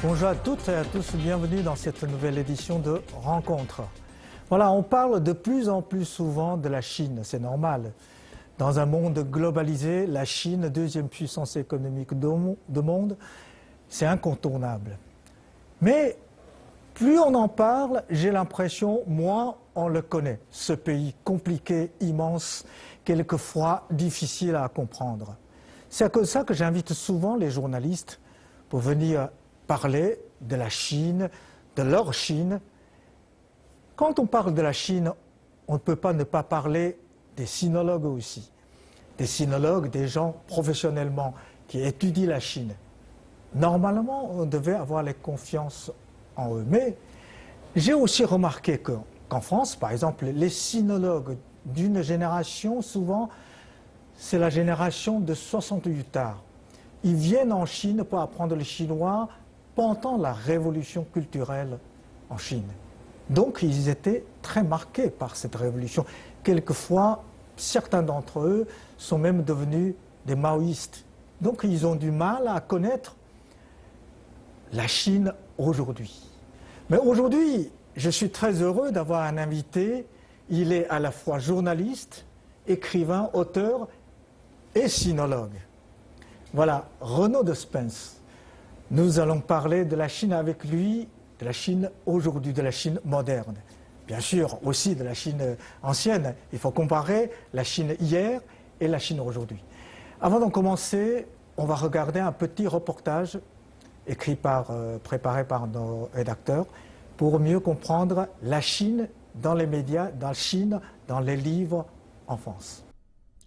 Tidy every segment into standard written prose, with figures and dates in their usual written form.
Bonjour à toutes et à tous, bienvenue dans cette nouvelle édition de Rencontre. Voilà, on parle de plus en plus souvent de la Chine, c'est normal. Dans un monde globalisé, la Chine, deuxième puissance économique du monde, c'est incontournable. Mais plus on en parle, j'ai l'impression, moins on le connaît. Ce pays compliqué, immense, quelquefois difficile à comprendre. C'est à cause de ça que j'invite souvent les journalistes pour venir parler de la Chine, de leur Chine. Quand on parle de la Chine, on ne peut pas ne pas parler des sinologues aussi. Des sinologues, des gens professionnellement qui étudient la Chine. Normalement, on devait avoir la confiance en eux. Mais j'ai aussi remarqué qu'en France, par exemple, les sinologues d'une génération, souvent, c'est la génération de 68 ans. Ils viennent en Chine pour apprendre le chinois pendant la révolution culturelle en Chine. Donc ils étaient très marqués par cette révolution. Quelquefois, certains d'entre eux sont même devenus des maoïstes. Donc ils ont du mal à connaître la Chine aujourd'hui. Mais aujourd'hui, je suis très heureux d'avoir un invité. Il est à la fois journaliste, écrivain, auteur et sinologue. Voilà, Renaud de Spence. Nous allons parler de la Chine avec lui, de la Chine aujourd'hui, de la Chine moderne. Bien sûr, aussi de la Chine ancienne. Il faut comparer la Chine hier et la Chine aujourd'hui. Avant d'en commencer, on va regarder un petit reportage préparé par nos rédacteurs pour mieux comprendre la Chine dans les médias, dans la Chine, dans les livres en France.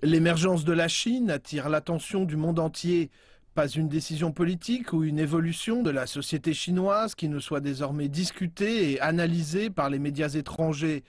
L'émergence de la Chine attire l'attention du monde entier. Pas une décision politique ou une évolution de la société chinoise qui ne soit désormais discutée et analysée par les médias étrangers.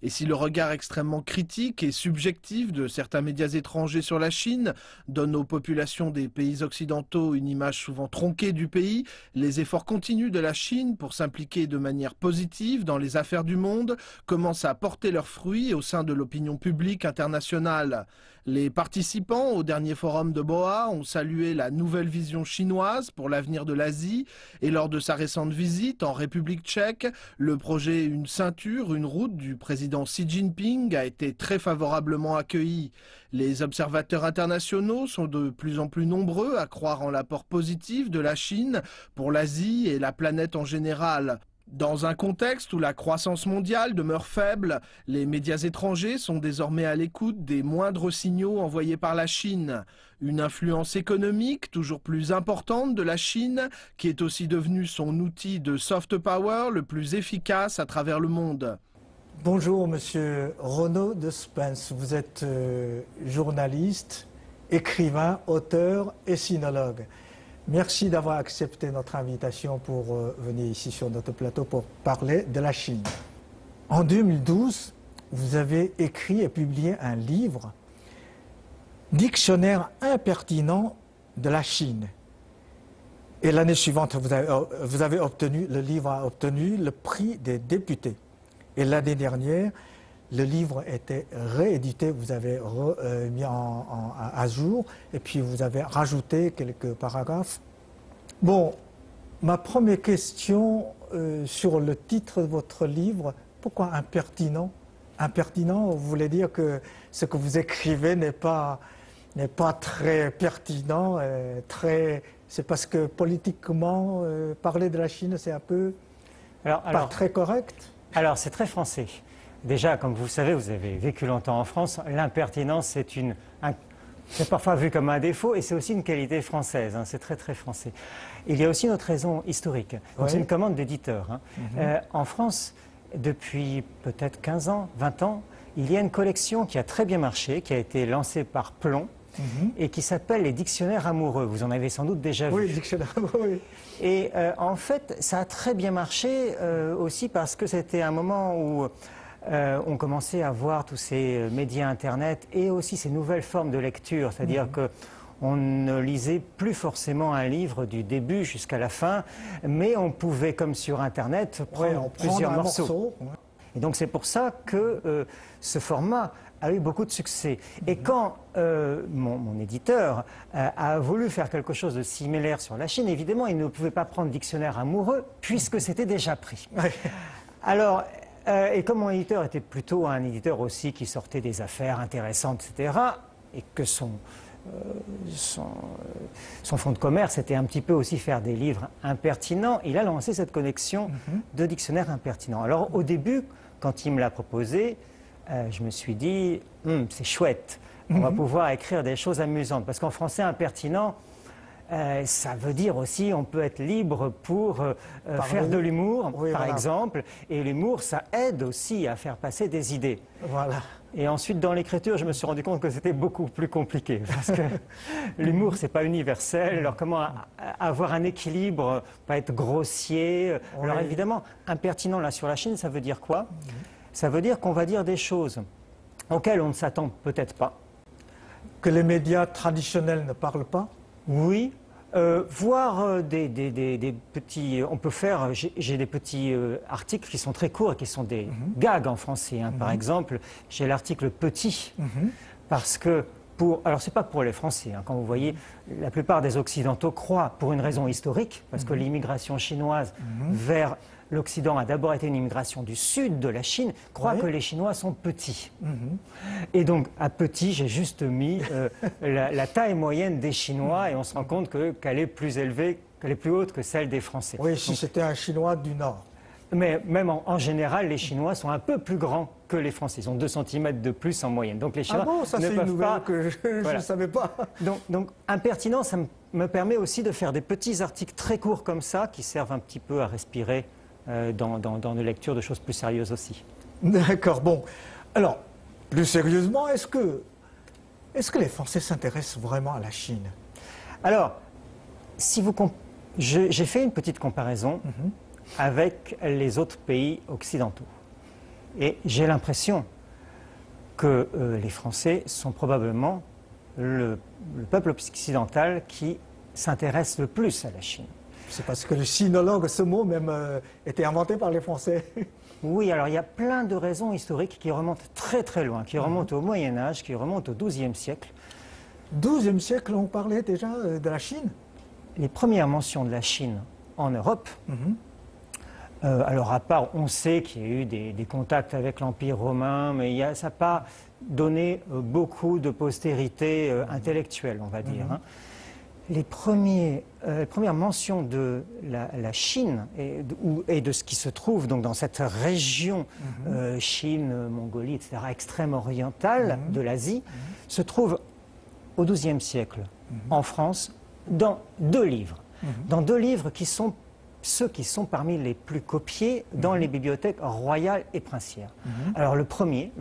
Et si le regard extrêmement critique et subjectif de certains médias étrangers sur la Chine donne aux populations des pays occidentaux une image souvent tronquée du pays, les efforts continus de la Chine pour s'impliquer de manière positive dans les affaires du monde commencent à porter leurs fruits au sein de l'opinion publique internationale. Les participants au dernier forum de Boa ont salué la nouvelle vision chinoise pour l'avenir de l'Asie et lors de sa récente visite en République tchèque, le projet Une ceinture, une route du président Xi Jinping a été très favorablement accueilli. Les observateurs internationaux sont de plus en plus nombreux à croire en l'apport positif de la Chine pour l'Asie et la planète en général. Dans un contexte où la croissance mondiale demeure faible, les médias étrangers sont désormais à l'écoute des moindres signaux envoyés par la Chine. Une influence économique toujours plus importante de la Chine, qui est aussi devenue son outil de soft power le plus efficace à travers le monde. Bonjour Monsieur Renaud de Spence, vous êtes journaliste, écrivain, auteur et sinologue. Merci d'avoir accepté notre invitation pour venir ici sur notre plateau pour parler de la Chine. En 2012, vous avez écrit et publié un livre, Dictionnaire impertinent de la Chine. Et l'année suivante, le livre a obtenu le prix des députés. Et l'année dernière, le livre était réédité, vous avez mis à jour, et puis vous avez rajouté quelques paragraphes. Bon, ma première question sur le titre de votre livre, pourquoi impertinent? Impertinent, vous voulez dire que ce que vous écrivez n'est pas très pertinent, c'est parce que politiquement, parler de la Chine, c'est un peu pas très correct? Alors, c'est très français. Déjà, comme vous savez, vous avez vécu longtemps en France, l'impertinence, c'est parfois vu comme un défaut et c'est aussi une qualité française, hein, c'est très très français. Il y a aussi une autre raison historique, donc c'est une commande d'éditeur. Hein. En France, depuis peut-être 15 ans, 20 ans, il y a une collection qui a très bien marché, qui a été lancée par Plon et qui s'appelle les dictionnaires amoureux. Vous en avez sans doute déjà vu. Oui, dictionnaires amoureux, oui. Et en fait, ça a très bien marché aussi parce que c'était un moment où on commençait à voir tous ces médias Internet et aussi ces nouvelles formes de lecture, c'est-à-dire qu'on ne lisait plus forcément un livre du début jusqu'à la fin, mais on pouvait, comme sur Internet, prendre plusieurs morceaux. Et donc c'est pour ça que ce format a eu beaucoup de succès. Et quand mon éditeur a voulu faire quelque chose de similaire sur la Chine, évidemment, il ne pouvait pas prendre Dictionnaire amoureux, puisque c'était déjà pris. Alors, et comme mon éditeur était plutôt un éditeur aussi qui sortait des affaires intéressantes, etc., et que son fonds de commerce était un petit peu aussi faire des livres impertinents, il a lancé cette connexion de dictionnaire impertinent. Alors au début, quand il me l'a proposé, je me suis dit, c'est chouette, on va pouvoir écrire des choses amusantes. Parce qu'en français, impertinent, ça veut dire aussi on peut être libre pour faire de l'humour, par exemple. Et l'humour, ça aide aussi à faire passer des idées. Voilà. Et ensuite, dans l'écriture, je me suis rendu compte que c'était beaucoup plus compliqué. Parce que l'humour, c'est pas universel. Alors, comment avoir un équilibre, pas être grossier. Alors, évidemment, impertinent, là, sur la Chine, ça veut dire quoi? Ça veut dire qu'on va dire des choses auxquelles on ne s'attend peut-être pas. Que les médias traditionnels ne parlent pas? Oui. Voir des petits... On peut faire... J'ai des petits articles qui sont très courts et qui sont des gags en français. Hein. Par exemple, j'ai l'article petit, parce que... Alors, c'est pas pour les Français. Hein. Quand vous voyez, la plupart des Occidentaux croient, pour une raison historique, parce que l'immigration chinoise vers l'Occident a d'abord été une immigration du sud de la Chine, croient que les Chinois sont petits. Et donc, à petit, j'ai juste mis la taille moyenne des Chinois et on se rend compte qu'elle est plus élevée, qu'elle est plus haute que celle des Français. Oui, si c'était un Chinois du Nord. Mais même en général, les Chinois sont un peu plus grands que les Français. Ils ont 2 cm de plus en moyenne. Donc les Chinois ça ne c'est peuvent une nouvelle pas... que je ne savais pas. Donc impertinent, ça me permet aussi de faire des petits articles très courts comme ça, qui servent un petit peu à respirer dans nos lectures de choses plus sérieuses aussi. D'accord, bon. Alors, plus sérieusement, est-ce que les Français s'intéressent vraiment à la Chine? Alors, si vous j'ai fait une petite comparaison avec les autres pays occidentaux. Et j'ai l'impression que les Français sont probablement le peuple occidental qui s'intéresse le plus à la Chine. C'est parce que le sinologue, ce mot même, était inventé par les Français. Oui, alors il y a plein de raisons historiques qui remontent très très loin, qui remontent au Moyen-Âge, qui remontent au XIIe siècle. XIIe siècle, on parlait déjà de la Chine? Les premières mentions de la Chine en Europe, alors à part, on sait qu'il y a eu des contacts avec l'Empire romain, mais ça n'a pas donné beaucoup de postérité intellectuelle, on va dire. Hein. Les premières mentions de la Chine et de ce qui se trouve donc, dans cette région Chine, Mongolie, etc., extrême orientale de l'Asie, se trouvent au XIIe siècle, en France, dans 2 livres. Dans 2 livres qui sont ceux qui sont parmi les plus copiés dans les bibliothèques royales et princières. Alors le premier,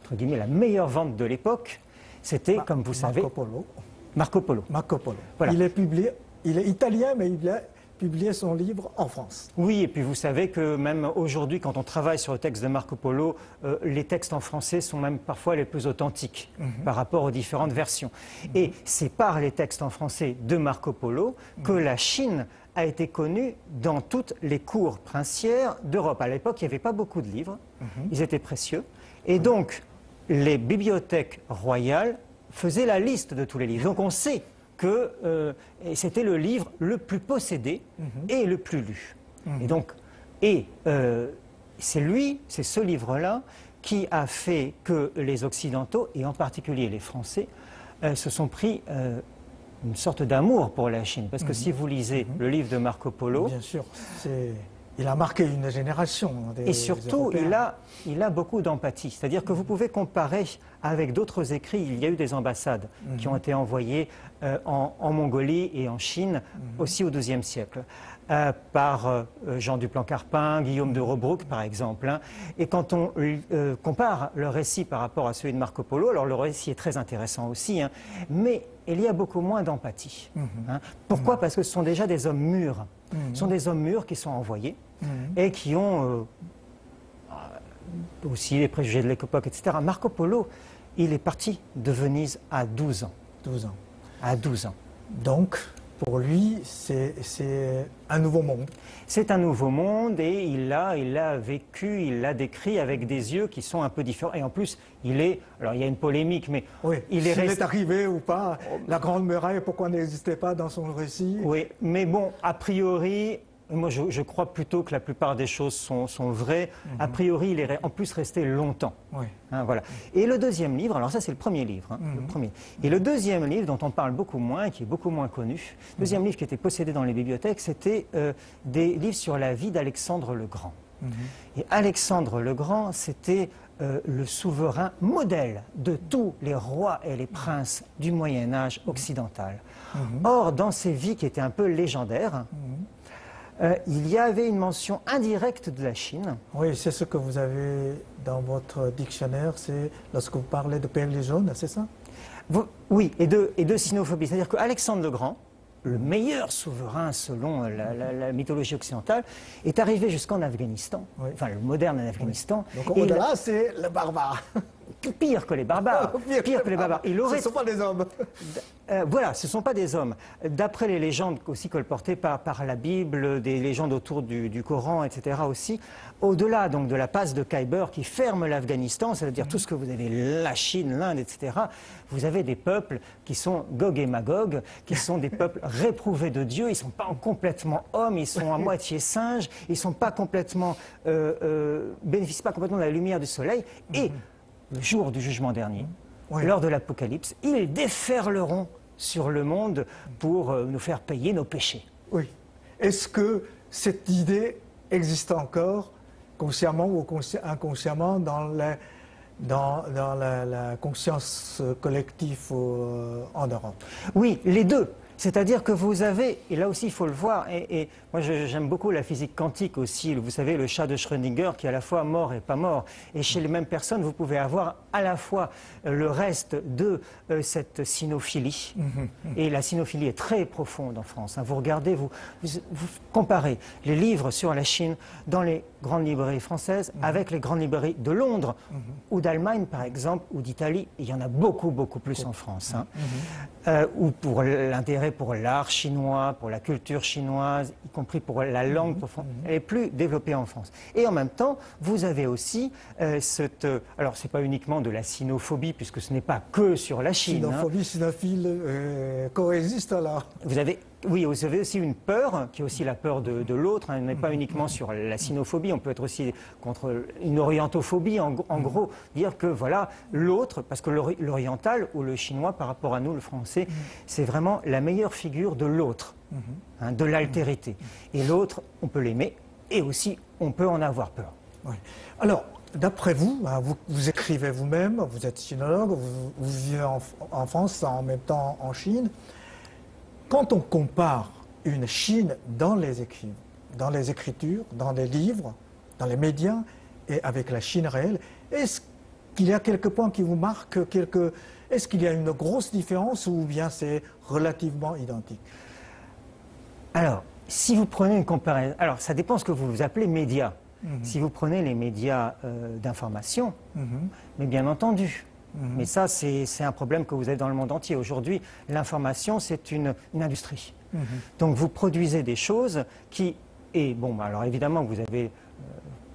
entre guillemets, la meilleure vente de l'époque, c'était, comme vous savez... Marco Polo. Marco Polo. Voilà. Il est italien, mais il a publié son livre en France. Oui, et puis vous savez que même aujourd'hui, quand on travaille sur le texte de Marco Polo, les textes en français sont même parfois les plus authentiques par rapport aux différentes versions. Et c'est par les textes en français de Marco Polo que la Chine a été connue dans toutes les cours princières d'Europe. À l'époque, il n'y avait pas beaucoup de livres, ils étaient précieux. Et donc, les bibliothèques royales faisaient la liste de tous les livres. Donc on sait que c'était le livre le plus possédé et le plus lu. Et c'est ce livre-là qui a fait que les Occidentaux, et en particulier les Français, se sont pris une sorte d'amour pour la Chine. Parce que si vous lisez le livre de Marco Polo... Bien sûr, il a marqué une génération. Et surtout, il a beaucoup d'empathie. C'est-à-dire que vous pouvez comparer avec d'autres écrits. Il y a eu des ambassades qui ont été envoyées en Mongolie et en Chine, aussi au XIIe siècle, par Jean Duplan-Carpin, Guillaume de Rebrouck, par exemple. Hein. Et quand on compare le récit par rapport à celui de Marco Polo, alors le récit est très intéressant aussi, hein, mais il y a beaucoup moins d'empathie. Hein. Pourquoi? Parce que ce sont déjà des hommes mûrs. Ce sont des hommes mûrs qui sont envoyés et qui ont aussi les préjugés de l'époque, etc. Marco Polo, il est parti de Venise à 12 ans. 12 ans. À 12 ans. Donc, pour lui, c'est un nouveau monde. C'est un nouveau monde et il l'a vécu, il l'a décrit avec des yeux qui sont un peu différents. Et en plus, alors il y a une polémique, mais oui, il s'il est arrivé ou pas, la Grande Muraille, pourquoi n'existait pas dans son récit? Oui, mais bon, a priori, moi je crois plutôt que la plupart des choses sont vraies. A priori, il est en plus resté longtemps. Oui. Hein, voilà. Et le deuxième livre, alors ça c'est le premier livre, hein, le premier. Et le deuxième livre dont on parle beaucoup moins, et qui est beaucoup moins connu, le deuxième livre qui était possédé dans les bibliothèques, c'était des livres sur la vie d'Alexandre le Grand. Et Alexandre le Grand, c'était le souverain modèle de tous les rois et les princes du Moyen Âge occidental. Or, dans ces vies qui étaient un peu légendaires, il y avait une mention indirecte de la Chine. Oui, c'est ce que vous avez dans votre dictionnaire, c'est lorsque vous parlez de perles jaunes, c'est ça? Oui, et de sinophobie. C'est-à-dire qu'Alexandre le Grand, le meilleur souverain selon la mythologie occidentale, est arrivé jusqu'en Afghanistan, enfin le moderne Afghanistan. Donc au-delà, c'est le barbare. Pire que les barbares. Pire que les barbares. Ce ne sont pas des hommes. Voilà, ce ne sont pas des hommes. D'après les légendes aussi colportées par la Bible, des légendes autour du Coran, etc. aussi, au-delà donc de la passe de Khyber qui ferme l'Afghanistan, c'est-à-dire tout ce que vous avez, la Chine, l'Inde, etc., vous avez des peuples qui sont Gog et Magog, qui sont des peuples réprouvés de Dieu, ils ne sont pas complètement hommes, ils sont à moitié singes, ils ne sont pas complètement, bénéficient pas complètement de la lumière du soleil, et le jour du jugement dernier, lors de l'Apocalypse, ils déferleront sur le monde pour nous faire payer nos péchés. Oui. Est-ce que cette idée existe encore, consciemment ou inconsciemment, dans la conscience collective en Europe? Oui, les deux. C'est-à-dire que vous avez, et là aussi il faut le voir, et moi j'aime beaucoup la physique quantique aussi, vous savez, le chat de Schrödinger qui est à la fois mort et pas mort. Et chez les mêmes personnes, vous pouvez avoir à la fois le reste de cette sinophilie, et la sinophilie est très profonde en France. Hein. Vous regardez, vous comparez les livres sur la Chine dans les grandes librairies françaises avec les grandes librairies de Londres, ou d'Allemagne par exemple, ou d'Italie, il y en a beaucoup, beaucoup plus en France. Hein. Ou pour l'intérêt pour l'art chinois, pour la culture chinoise, y compris pour la langue profonde, elle est plus développée en France. Et en même temps, vous avez aussi alors c'est pas uniquement de la sinophobie, puisque ce n'est pas que sur la Chine. Sinophobie, sinophile coexistent alors. Vous avez aussi une peur, qui est aussi la peur de l'autre, hein, n'est pas uniquement sur la sinophobie, on peut être aussi contre une orientophobie, en gros, dire que voilà, l'autre, parce que l'oriental ou le chinois par rapport à nous, le français, c'est vraiment la meilleure figure de l'autre, hein, de l'altérité. Et l'autre, on peut l'aimer, et aussi, on peut en avoir peur. Oui. Alors, d'après vous, hein, vous écrivez vous-même, vous êtes sinologue, vous vivez en France, en même temps en Chine. Quand on compare une Chine dans les écritures, dans les livres, dans les médias, et avec la Chine réelle, est-ce qu'il y a quelques points qui vous marquent, est-ce qu'il y a une grosse différence ou bien c'est relativement identique? Alors, si vous prenez une comparaison, alors ça dépend ce que vous appelez médias. Si vous prenez les médias d'information, mais bien entendu. Mais ça, c'est un problème que vous avez dans le monde entier. Aujourd'hui, l'information, c'est une industrie. Donc vous produisez des choses qui... Et bon, alors évidemment, vous avez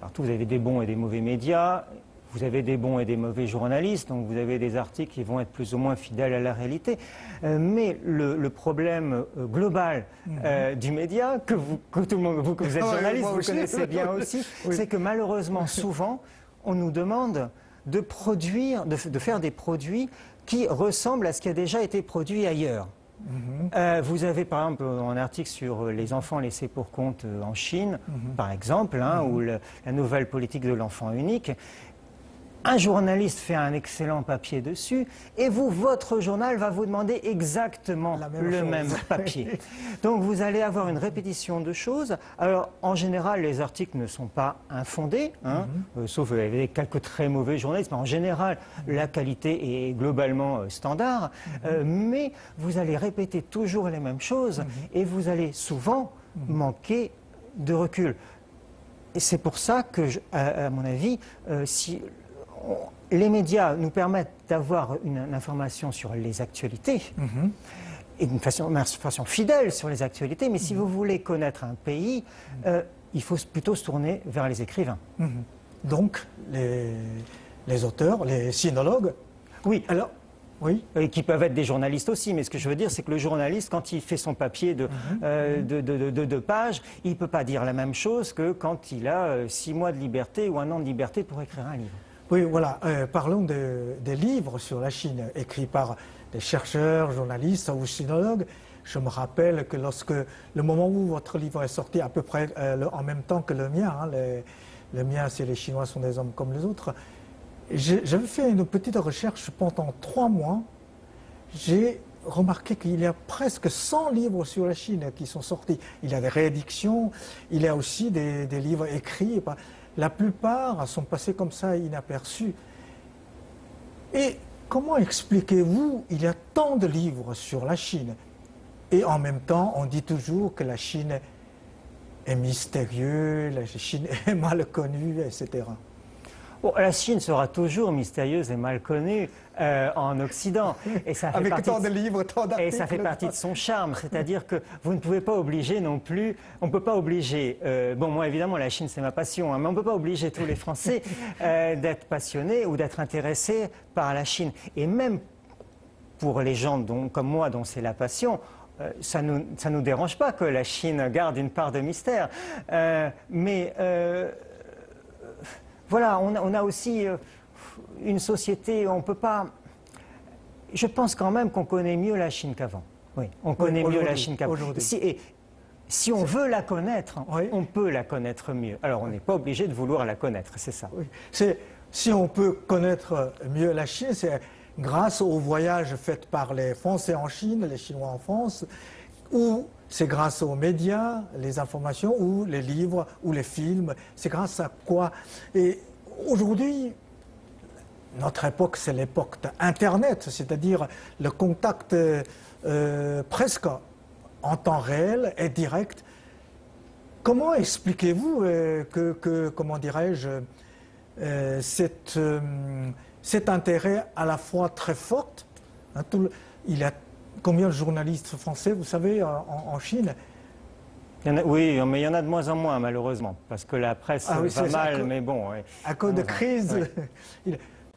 partout, vous avez des bons et des mauvais médias, vous avez des bons et des mauvais journalistes, donc vous avez des articles qui vont être plus ou moins fidèles à la réalité. Mais le problème global du média, que tout le monde, vous que vous êtes journaliste, vous connaissez bien aussi, c'est que malheureusement, souvent, on nous demande de produire, de faire des produits qui ressemblent à ce qui a déjà été produit ailleurs. Vous avez par exemple un article sur les enfants laissés pour compte en Chine, par exemple, hein, ou la nouvelle politique de l'enfant unique. Un journaliste fait un excellent papier dessus et votre journal va vous demander exactement le même papier. Donc vous allez avoir une répétition de choses. Alors en général, les articles ne sont pas infondés, hein, sauf avec quelques très mauvais journalistes, mais en général, la qualité est globalement standard. Mais vous allez répéter toujours les mêmes choses et vous allez souvent manquer de recul. Et c'est pour ça que, à mon avis, les médias nous permettent d'avoir une information sur les actualités et d'une façon fidèle sur les actualités. Mais si vous voulez connaître un pays, il faut plutôt se tourner vers les écrivains. Donc, les auteurs, les sinologues. Oui. Alors, oui. Et qui peuvent être des journalistes aussi, mais ce que je veux dire, c'est que le journaliste, quand il fait son papier de 2 pages, il ne peut pas dire la même chose que quand il a 6 mois de liberté ou 1 an de liberté pour écrire un livre. Oui, voilà. Parlons des livres sur la Chine, écrits par des chercheurs, journalistes ou sinologues. Je me rappelle que lorsque le moment où votre livre est sorti, à peu près en même temps que le mien, hein, le mien, c'est Les Chinois sont des hommes comme les autres, j'avais fait une petite recherche pendant 3 mois. J'ai remarqué qu'il y a presque 100 livres sur la Chine qui sont sortis. Il y a des rééditions, il y a aussi des livres écrits. La plupart sont passés comme ça inaperçus. Et comment expliquez-vous, il y a tant de livres sur la Chine et en même temps, on dit toujours que la Chine est mystérieuse, la Chine est mal connue, etc. Bon, la Chine sera toujours mystérieuse et mal connue en Occident. Et ça fait avec partie tant de livres, tant d'articles. Et ça fait partie de son charme. C'est-à-dire que vous ne pouvez pas obliger non plus, on ne peut pas obliger, bon moi évidemment la Chine c'est ma passion, hein, mais on ne peut pas obliger tous les Français d'être passionnés ou d'être intéressés par la Chine. Et même pour les gens comme moi dont c'est la passion, ça nous dérange pas que la Chine garde une part de mystère. Voilà, on a aussi une société, on peut pas... Je pense quand même qu'on connaît mieux la Chine qu'avant. Oui, on connaît mieux la Chine qu'avant. Si on veut la connaître, on peut la connaître mieux. Alors on n'est pas obligé de vouloir la connaître, c'est ça. Oui. Si on peut connaître mieux la Chine, c'est grâce aux voyages faits par les Français en Chine, les Chinois en France, ou c'est grâce aux médias, les informations, ou les livres, ou les films. C'est grâce à quoi? Et aujourd'hui, notre époque, c'est l'époque d'Internet, c'est-à-dire le contact presque en temps réel et direct. Comment expliquez-vous comment dirais-je, cet intérêt à la fois très fort, hein, il y a combien de journalistes français, vous savez, en Chine? Oui, mais il y en a de moins en moins, malheureusement, parce que la presse va mal, mais bon... Ouais. À cause de crise,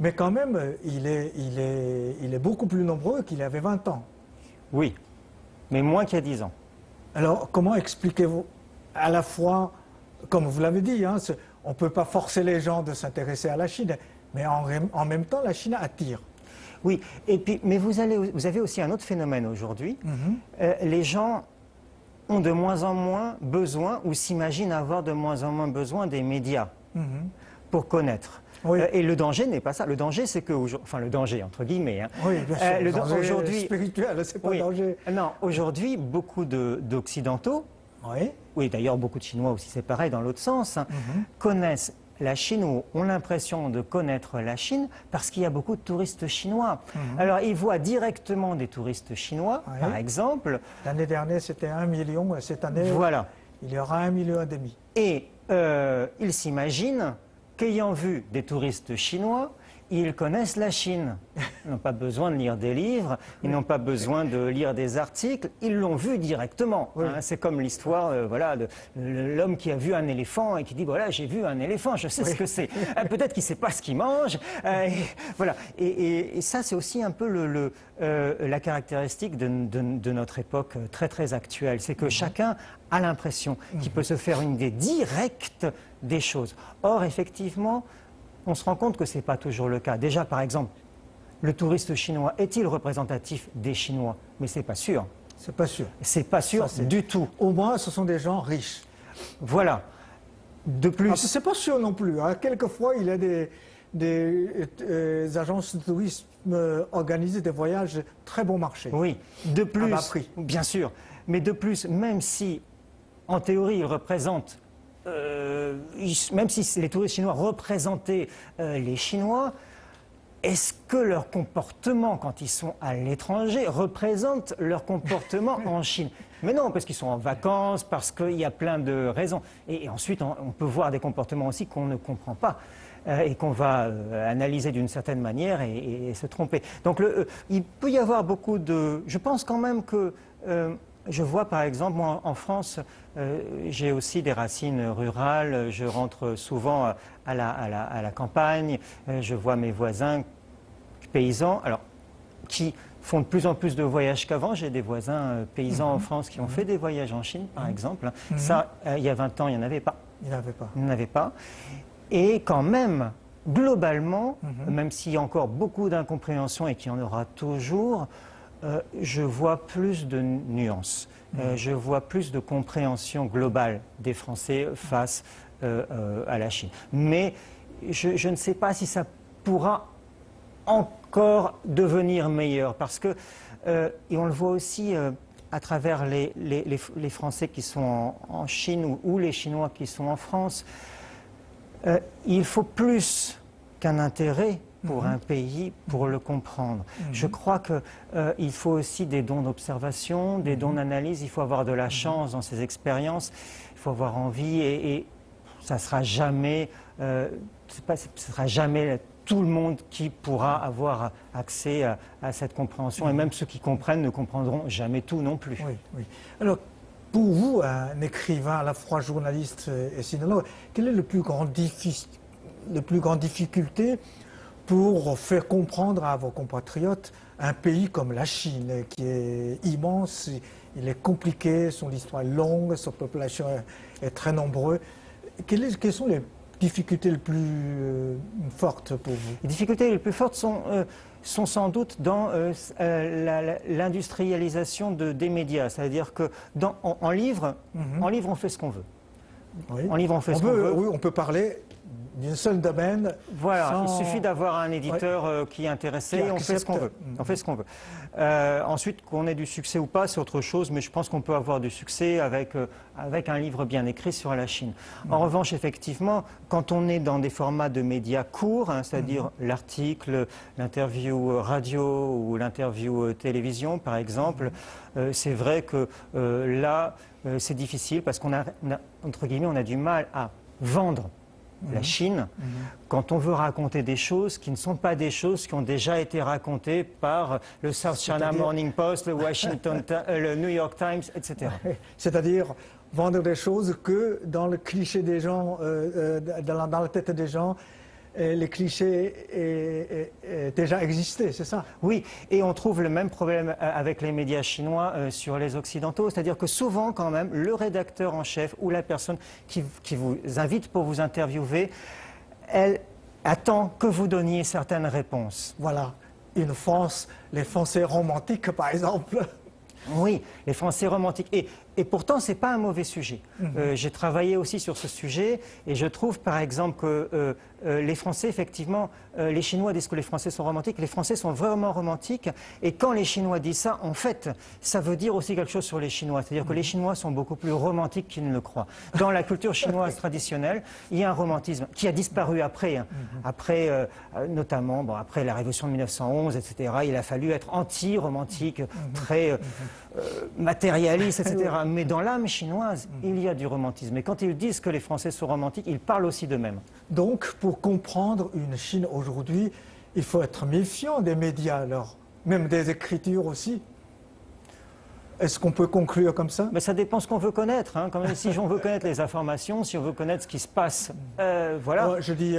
mais quand même, il est beaucoup plus nombreux qu'il avait 20 ans. Oui, mais moins qu'il y a 10 ans. Alors, comment expliquez-vous, à la fois, comme vous l'avez dit, hein, on ne peut pas forcer les gens de s'intéresser à la Chine, mais en même temps, la Chine attire. Oui, et puis, mais vous avez aussi un autre phénomène aujourd'hui. Les gens ont de moins en moins besoin, ou s'imaginent avoir de moins en moins besoin des médias pour connaître. Oui. Et le danger n'est pas ça. Le danger, c'est que... Enfin, le danger, entre guillemets. Hein. Oui, bien sûr. Le danger aujourd'hui, spirituel, c'est pas le danger. Non, aujourd'hui, beaucoup d'Occidentaux, oui, d'ailleurs, beaucoup de Chinois aussi, c'est pareil dans l'autre sens, hein, connaissent la Chine ou ont l'impression de connaître la Chine parce qu'il y a beaucoup de touristes chinois. Alors, ils voient directement des touristes chinois, par exemple. L'année dernière, c'était 1 million. Cette année, il y aura 1,5 million. Et ils s'imaginent qu'ayant vu des touristes chinois, ils connaissent la Chine. Ils n'ont pas besoin de lire des livres, ils n'ont pas besoin de lire des articles, ils l'ont vu directement. Hein. C'est comme l'histoire voilà, de l'homme qui a vu un éléphant et qui dit voilà, j'ai vu un éléphant, je sais ce que c'est. Peut-être qu'il ne sait pas ce qu'il mange. Voilà. Et ça, c'est aussi un peu la caractéristique de notre époque très très actuelle. C'est que chacun a l'impression qu'il peut se faire une idée directe des choses. Or, effectivement, on se rend compte que ce n'est pas toujours le cas. Déjà, par exemple, le touriste chinois est-il représentatif des Chinois? Mais ce n'est pas sûr. C'est pas sûr. C'est pas sûr du tout. Au moins, ce sont des gens riches. Voilà. De plus... C'est pas sûr non plus. Hein. Quelquefois, il y a des agences de tourisme organisent des voyages très bon marché. Oui. De plus, à bas prix. Bien sûr. Mais de plus, même si, en théorie, ils représentent... même si les touristes chinois représentaient les Chinois, est-ce que leur comportement, quand ils sont à l'étranger, représente leur comportement en Chine? Mais non, parce qu'ils sont en vacances, parce qu'il y a plein de raisons. Et ensuite, on peut voir des comportements aussi qu'on ne comprend pas. et qu'on va analyser d'une certaine manière et se tromper. Donc il peut y avoir beaucoup de... Je pense quand même que... je vois par exemple, moi en France, j'ai aussi des racines rurales, je rentre souvent à la campagne, je vois mes voisins paysans, alors, qui font de plus en plus de voyages qu'avant. J'ai des voisins paysans en France qui ont fait des voyages en Chine, par exemple. Ça, il y a 20 ans, il n'y en avait pas. Il n'y en avait pas. Il n'y en avait pas. Et quand même, globalement, même s'il y a encore beaucoup d'incompréhension et qu'il y en aura toujours, je vois plus de nuances. Je vois plus de compréhension globale des Français face à la Chine. Mais je ne sais pas si ça pourra encore devenir meilleur, parce que, et on le voit aussi à travers les Français qui sont en Chine ou les Chinois qui sont en France, il faut plus qu'un intérêt pour un pays pour le comprendre. Je crois qu'il faut aussi des dons d'observation, des dons d'analyse, il faut avoir de la chance dans ces expériences, il faut avoir envie et ça ne sera jamais, tout le monde qui pourra avoir accès à cette compréhension. Et même ceux qui comprennent ne comprendront jamais tout non plus. Oui, oui. Alors, pour vous, un écrivain, à la fois journaliste et sinologue, quelle est le plus grande difficulté pour faire comprendre à vos compatriotes un pays comme la Chine, qui est immense, il est compliqué, son histoire est longue, sa population est très nombreuse. Quelles sont les difficultés les plus fortes pour vous? Les difficultés les plus fortes sont sans doute dans l'industrialisation des médias. C'est-à-dire qu'en livre, on fait ce qu'on veut. Oui. En livre, on fait ce qu'on veut. Oui, on peut parler d'un seul domaine. Voilà, il suffit d'avoir un éditeur qui est intéressé et on fait ce qu'on veut. On fait ce qu'on veut. Ensuite, qu'on ait du succès ou pas, c'est autre chose, mais je pense qu'on peut avoir du succès avec un livre bien écrit sur la Chine. En revanche, effectivement, quand on est dans des formats de médias courts, c'est-à-dire l'article, l'interview radio ou l'interview télévision, par exemple, c'est vrai que là, c'est difficile parce qu'on a, entre guillemets, on a du mal à vendre la Chine, quand on veut raconter des choses qui ne sont pas des choses qui ont déjà été racontées par le South China Morning Post, le New York Times, etc. C'est-à-dire vendre des choses que dans le cliché des gens, dans la tête des gens, les clichés déjà existaient, c'est ça? Oui, et on trouve le même problème avec les médias chinois sur les occidentaux, c'est-à-dire que souvent quand même, le rédacteur en chef ou la personne qui vous invite pour vous interviewer, elle attend que vous donniez certaines réponses. Voilà, une France, les Français romantiques par exemple. Oui, les Français romantiques. Et pourtant, ce n'est pas un mauvais sujet. J'ai travaillé aussi sur ce sujet et je trouve par exemple que les Français, effectivement, les Chinois disent que les Français sont romantiques, les Français sont vraiment romantiques et quand les Chinois disent ça, en fait, ça veut dire aussi quelque chose sur les Chinois. C'est-à-dire que les Chinois sont beaucoup plus romantiques qu'ils ne le croient. Dans la culture chinoise traditionnelle, il y a un romantisme qui a disparu après, après notamment après la Révolution de 1911, etc. Il a fallu être anti-romantique, très matérialiste, etc. Mais dans l'âme chinoise, il y a du romantisme. Et quand ils disent que les Français sont romantiques, ils parlent aussi d'eux-mêmes. Donc, pour comprendre une Chine aujourd'hui, il faut être méfiant des médias, alors, même des écritures aussi. Est-ce qu'on peut conclure comme ça? Mais ça dépend ce qu'on veut connaître. Quand même, si on veut connaître les informations, si on veut connaître ce qui se passe, voilà. Je dis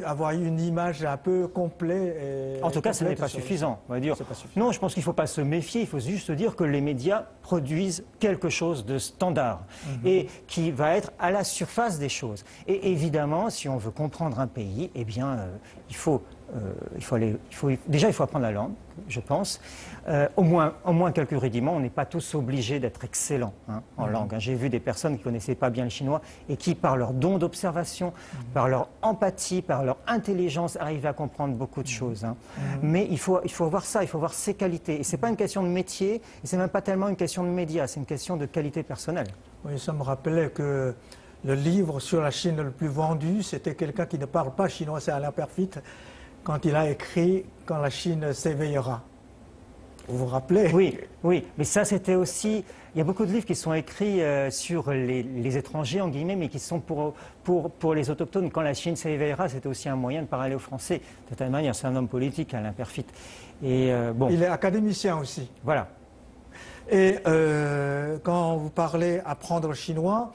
avoir une image un peu complète. En tout cas, ce n'est pas suffisant. On va dire. Non, je pense qu'il ne faut pas se méfier. Il faut juste se dire que les médias produisent quelque chose de standard et qui va être à la surface des choses. Et évidemment, si on veut comprendre un pays, eh bien, déjà, il faut apprendre la langue, je pense. Au moins quelques rudiments. On n'est pas tous obligés d'être excellents en langue. J'ai vu des personnes qui ne connaissaient pas bien le chinois et qui, par leur don d'observation, par leur empathie, par leur intelligence, arrivent à comprendre beaucoup de choses. Mais il faut voir ça, il faut voir ses qualités. Et ce n'est pas une question de métier, et ce n'est même pas tellement une question de médias, c'est une question de qualité personnelle. Oui, ça me rappelait que le livre sur la Chine le plus vendu, c'était quelqu'un qui ne parle pas chinois, c'est Alain Perfit, quand il a écrit « Quand la Chine s'éveillera ». Vous vous rappelez? Oui, oui, mais ça c'était aussi... Il y a beaucoup de livres qui sont écrits sur les étrangers, en guillemets, mais qui sont pour les autochtones. Quand la Chine s'éveillera, c'était aussi un moyen de parler aux Français. De toute manière, c'est un homme politique, Alain Peyrefitte. Et bon. Il est académicien aussi. Voilà. Et quand vous parlez apprendre le chinois,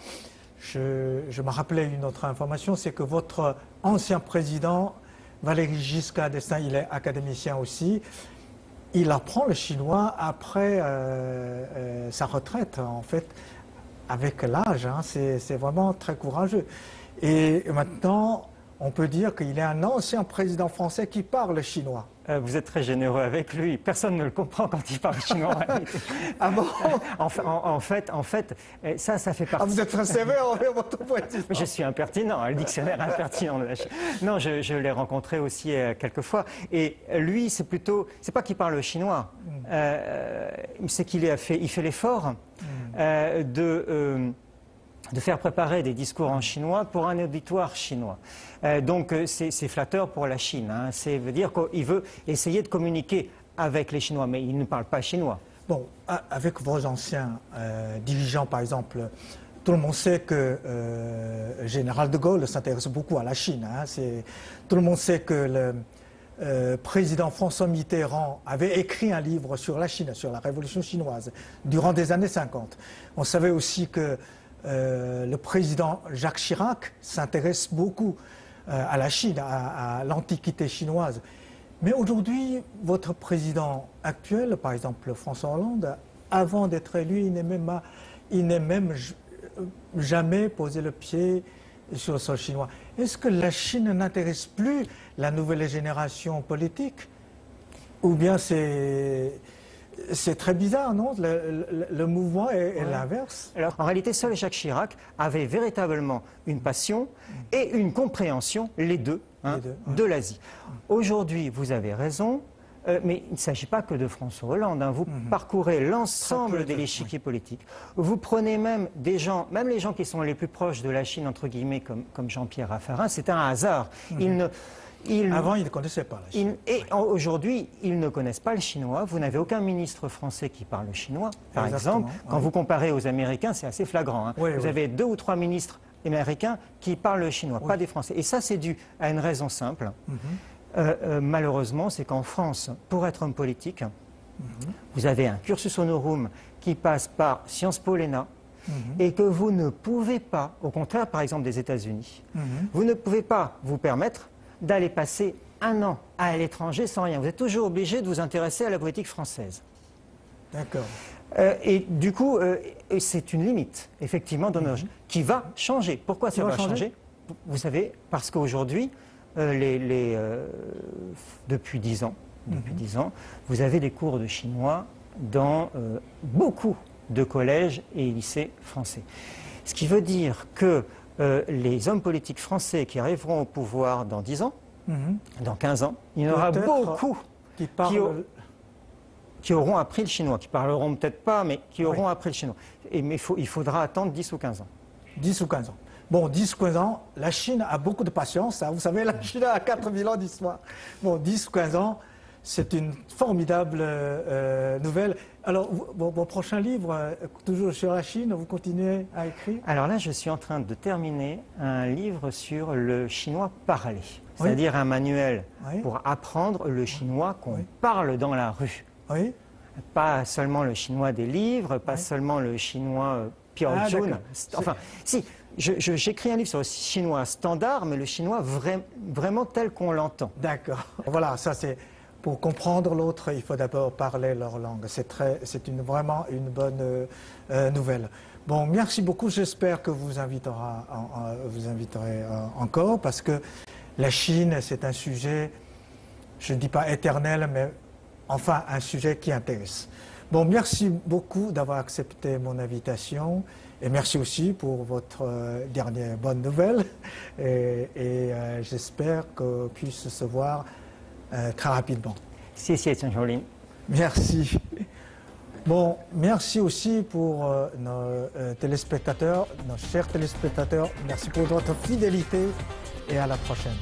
je me rappelais une autre information, c'est que votre ancien président, Valéry Giscard d'Estaing, il est académicien aussi. Il apprend le chinois après sa retraite, en fait, avec l'âge. Hein, c'est vraiment très courageux. Et maintenant, on peut dire qu'il est un ancien président français qui parle chinois. Vous êtes très généreux avec lui. Personne ne le comprend quand il parle chinois. Ah bon? En fait, ça fait partie... Ah, vous êtes très sévère envers votre président. Je suis impertinent, le dictionnaire impertinent de la Chine. Non, je l'ai rencontré aussi quelques fois. Et lui, c'est plutôt... C'est pas qu'il parle chinois. C'est qu'il il fait l'effort de faire préparer des discours en chinois pour un auditoire chinois. Donc c'est flatteur pour la Chine. Hein. Ça veut dire qu'il veut essayer de communiquer avec les Chinois, mais il ne parle pas chinois. Bon, avec vos anciens dirigeants, par exemple, tout le monde sait que le général de Gaulle s'intéresse beaucoup à la Chine. Hein. Tout le monde sait que le président François Mitterrand avait écrit un livre sur la Chine, sur la révolution chinoise, durant des années 50. On savait aussi que le président Jacques Chirac s'intéresse beaucoup à la Chine, à l'antiquité chinoise. Mais aujourd'hui, votre président actuel, par exemple François Hollande, avant d'être élu, il n'est même jamais posé le pied sur le sol chinois. Est-ce que la Chine n'intéresse plus la nouvelle génération politique? Ou bien c'est très bizarre, non? Le mouvement est l'inverse. Alors, en réalité, seul Jacques Chirac avait véritablement une passion et une compréhension, les deux, de l'Asie. Aujourd'hui, vous avez raison, mais il ne s'agit pas que de François Hollande. Hein. Vous parcourez l'ensemble de l'échiquier politique. Vous prenez même des gens, même les gens qui sont les plus proches de la Chine, entre guillemets, comme Jean-Pierre Raffarin, c'est un hasard. Avant, ils ne connaissaient pas la Chine. Et aujourd'hui, ils ne connaissent pas le chinois. Vous n'avez aucun ministre français qui parle chinois, par exemple. Quand vous comparez aux Américains, c'est assez flagrant. Hein. Vous avez 2 ou 3 ministres américains qui parlent le chinois, pas des Français. Et ça, c'est dû à une raison simple. Malheureusement, c'est qu'en France, pour être homme politique, vous avez un cursus honorum qui passe par Sciences Po l'ENA, et que vous ne pouvez pas, au contraire, par exemple, des États-Unis, vous ne pouvez pas vous permettre d'aller passer 1 an à l'étranger sans rien. Vous êtes toujours obligé de vous intéresser à la politique française. D'accord. Et du coup, c'est une limite, effectivement, qui va changer. Pourquoi ça va changer? Vous savez, parce qu'aujourd'hui, depuis 10 ans, vous avez des cours de chinois dans beaucoup de collèges et lycées français. Ce qui veut dire que les hommes politiques français qui arriveront au pouvoir dans 10 ans, dans 15 ans, il y en aura beaucoup qui auront appris le chinois, qui parleront peut-être pas, mais qui auront appris le chinois. Mais il faudra attendre 10 ou 15 ans. 10 ou 15 ans. Bon, 10 ou 15 ans, la Chine a beaucoup de patience. Hein. Vous savez, la Chine a 4000 ans d'histoire. Bon, 10 ou 15 ans, c'est une formidable nouvelle. Alors, vos prochains livres, toujours sur la Chine, vous continuez à écrire? Alors là, je suis en train de terminer un livre sur le chinois parlé. C'est-à-dire un manuel pour apprendre le chinois qu'on parle dans la rue. Oui. Pas seulement le chinois des livres, pas seulement le chinois Piaojun. Enfin, si, j'écris un livre sur le chinois standard, mais le chinois vraiment tel qu'on l'entend. D'accord. Voilà, ça c'est... Pour comprendre l'autre, il faut d'abord parler leur langue. C'est vraiment une bonne nouvelle. Bon, merci beaucoup. J'espère que vous inviterez encore, parce que la Chine, c'est un sujet, je ne dis pas éternel, mais enfin un sujet qui intéresse. Bon, merci beaucoup d'avoir accepté mon invitation. Et merci aussi pour votre dernière bonne nouvelle. Et j'espère qu'on puisse se voir très rapidement. Merci. Bon, merci aussi pour nos téléspectateurs, nos chers téléspectateurs. Merci pour votre fidélité et à la prochaine.